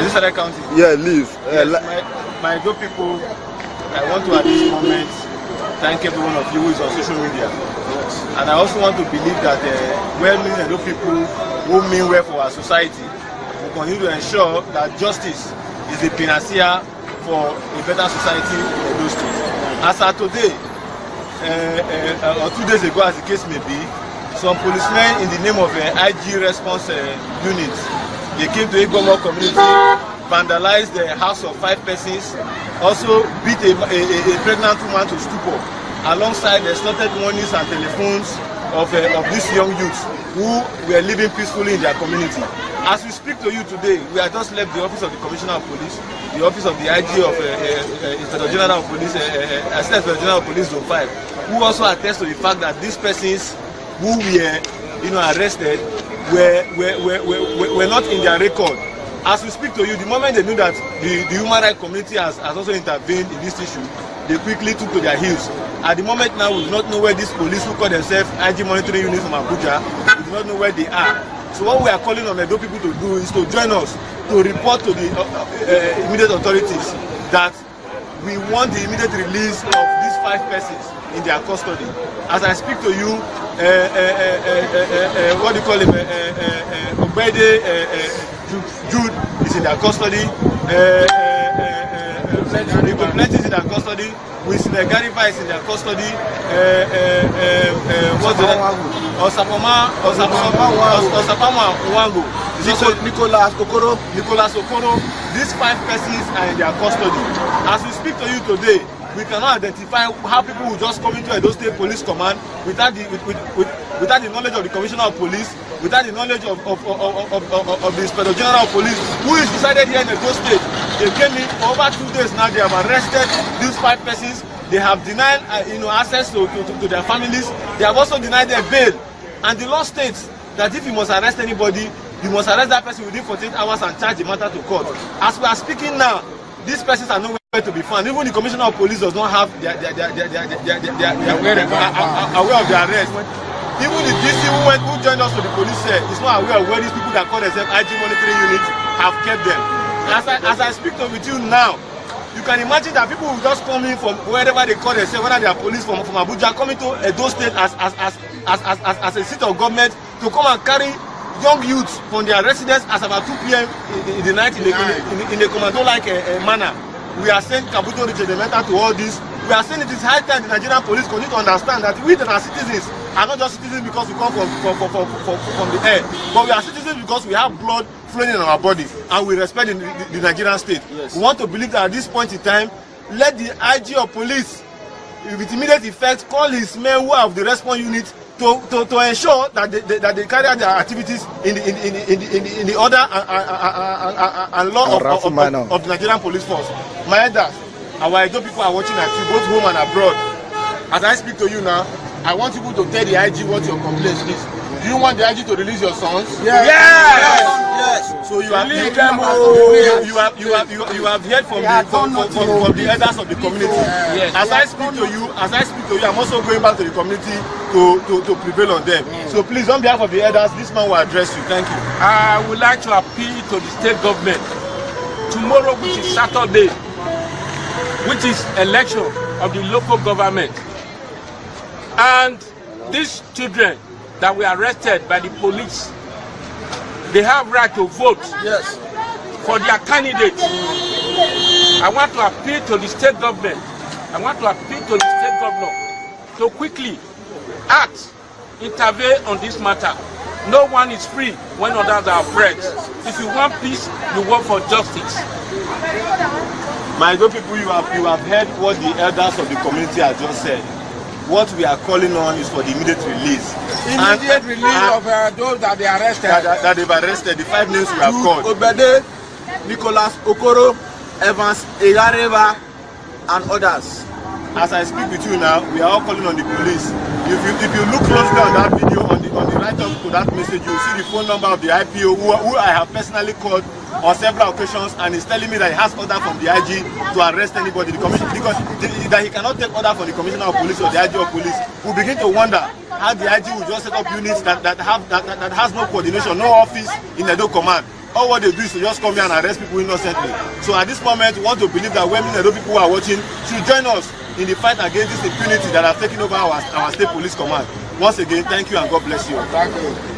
this other county? Yeah, leave. My good people, I want to at this moment thank every one of you who is on social media. And I also want to believe that well-meaning Edo people who mean well for our society will continue to ensure that justice is the panacea for a better society in Edo State. As of today, or 2 days ago as the case may be, some policemen in the name of IG response unit, they came to Igbomo community, vandalized the house of 5 persons, also beat a pregnant woman to stupor, alongside the slaughtered monies and telephones of these young youths who were living peacefully in their community. As we speak to you today, we have just left the office of the Commissioner of Police, the office of the IG of Inspector General of Police, Assistant Inspector General of Police Zone 5, who also attests to the fact that these persons who were arrested were not in their record. As we speak to you, the moment they knew that the human rights community has also intervened in this issue, they quickly took to their heels. At the moment now, we do not know where these police who call themselves IG monitoring units from Abuja, we do not know where they are. So what we are calling on Edo people to do is to join us to report to the immediate authorities that we want the immediate release of these 5 persons in their custody. As I speak to you, what do you call him? Obede Jude is in their custody. Plenty is in their custody. Garifa is in their custody. What's the Osapama Wango. Nicholas Okoro. These 5 persons are in their custody. As we speak to you today, we cannot identify how people will just come into Edo State Police Command without the knowledge of the Commissioner of Police, without the knowledge of the Inspector General of Police, who is resided here in Edo State. They came in for over 2 days now. They have arrested these 5 persons. They have denied access to their families. They have also denied their bail. And the law states that if you must arrest anybody, you must arrest that person within 48 hours and charge the matter to court. As we are speaking now, these persons are nowhere to be found. Even the Commissioner of Police does not have aware of their arrest. Even the DC who joined us to the police here is not aware of where these people that call themselves IG monitoring units have kept them. As I speak with you now, you can imagine that people will just come in from wherever they call themselves, whether they are police from Abuja, coming to Edo State as a seat of government to come and carry young youths from their residence as about 2 p.m. in the night in a commando-like manner. We are saying Kabuto Richedementa to all this. We are saying it is high time the Nigerian police continue to understand that we that are citizens are not just citizens because we come from the air, but we are citizens because we have blood flowing in our body and we respect the Nigerian state. Yes. We want to believe that at this point in time, let the IG of police, with immediate effect, call his men who have the response unit to ensure that they carry out their activities in the order and law of the Nigerian police force. My elders, our Edo people are watching at you, both home and abroad. As I speak to you now, I want people to tell the IG what your complaint is. Do you want the IG to release your sons? Yes. Yes. So you have heard from the elders of the community. Yes. As I speak to you, I'm also going back to the community to prevail on them. Yes. So please, on behalf of the elders, this man will address you. Thank you. I would like to appeal to the state government. Tomorrow, which is Saturday, which is election of the local government, and these children that were arrested by the police, they have right to vote for their candidates. I want to appeal to the state government. I want to appeal to the state governor to quickly act, intervene on this matter. No one is free when others are oppressed. If you want peace, you work for justice. My good people, you have heard what the elders of the community have just said. What we are calling on is for the immediate release. Immediate release of those that they arrested. That they've arrested, the 5 names we have called. Obede, Nicholas Okoro, Evans Eyareva, and others. As I speak with you now, we are all calling on the police. If you look closely on that video, on the right up to that message, you will see the phone number of the IPO who I have personally called on several occasions, and he's telling me that he has order from the IG to arrest anybody. The commission, because that he cannot take order from the Commissioner of Police or the IG of Police. We begin to wonder how the IG will just set up units that has no coordination, no office in Edo Command. all what they do is to just come here and arrest people innocently. So at this moment, we want to believe that women and those people who are watching should join us in the fight against this impunity that have taken over our state police command. Once again, thank you and God bless you. Thank you.